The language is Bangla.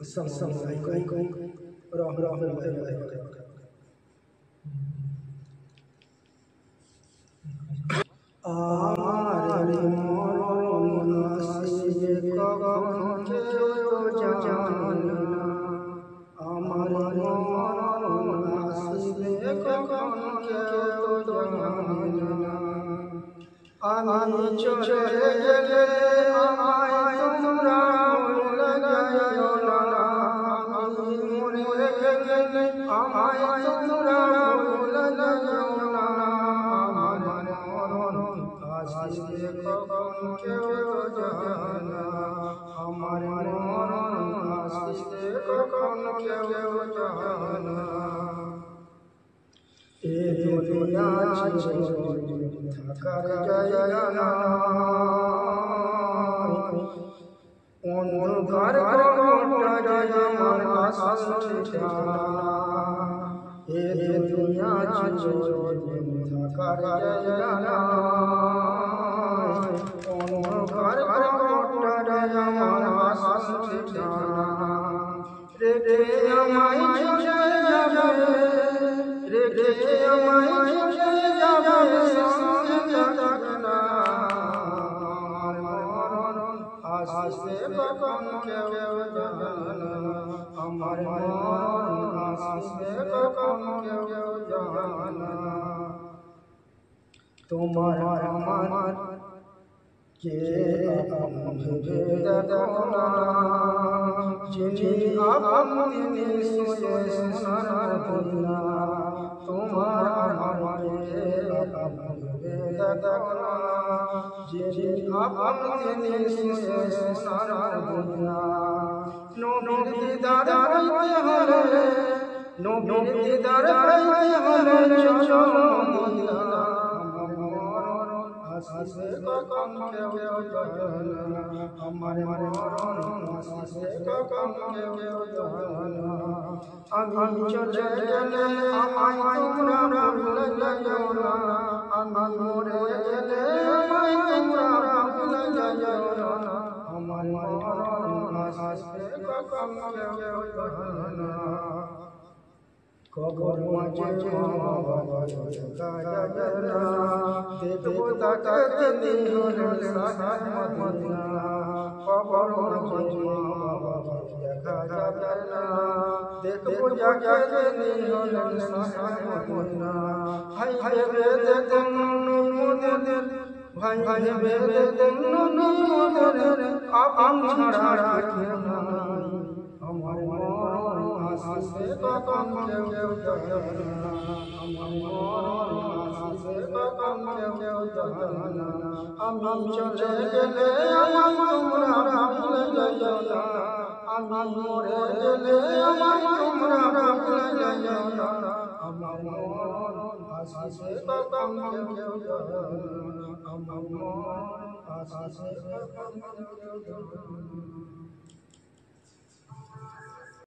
আসসালামু আলাইকুম ওয়া রাহমাতুল্লাহি ওয়া বারাকাতুহু। আমার মরণ আসিবে কখন কেউ জানে না, আমার মরণ আসিবে কখন কেউ জানে না। আমি চলে গেলে আমায় তোমরা ভুলে যাইও না, আমি মরে গেলে আমায় তোমরা ভুলে যাইও না। আমার মরণ আসিবে কখন কেউ জানে না, আমার মরণ আসিবে কখন কেউ জানে না। এ দুনিয়া থাকার জায়গা না, অন্ধকার ঘরটা আমার আসল ঠিকানা। এ দুনিয়া থাকার জায়গা না, অন্ধকার ঘরটা আমার আসল ঠিকানা। রেখে আমায় চলে যাবে, রেখে আমায় চলে যাবে, সঙ্গে থাকবে না। আমার মরণ আসিবে কখন কেউ জানে না, আমার মরণ আসিবে কখন কেউ জানে না। তোমার আমার কে আপন ভেবে দেখো না, যিনি আপন তিনি শুয়ে সোনার মদিনা। তোমার আমার কে আপন ভেবে দেখো না, যিনি আপন তিনি শুয়ে সোনার মদিনা। নবীর দিদার পাইতে হলে, নবীর দিদার পাইতে হলে চলো মদিনা। আসিবে কখন কেউ জানে না, আমার মরণ আসিবে কখন কেউ জানে না। আমি চলে গেলে আমায় তোমরা ভুলে যাইও না, আমি মরে গেলে আমায় তোমরা ভুলে যাইও না। আমার মরণ আসিবে কখন কেউ জানে না। কবর মাঝে মা বাবা দেখা যাবে না, দেখবো তাকে দিন হলে সাহার মদিনা। কবর মাঝে মা বাবা দেখা যাবে না, দেখবো যাকে দিন হলে সাহার মদিনা। ভাই ভাই বেদে তন্নু মোদের, ভাই ভাই বেদে তন্নু মোদের, আপন ছাড়া কেউ নাই। আমার মরণ আসিবে কখন কেউ জানে না, আমার মরণ আসিবে কখন কেউ জানে না। আমি চলে গেলে আমায় তোমরা ভুলে যাইও না, আমি মরে গেলে আমায় তোমরা ভুলে যাইও না। আমার মরণ আসিবে কখন কেউ জানে না, আমার মরণ আসিবে কখন কেউ জানে না।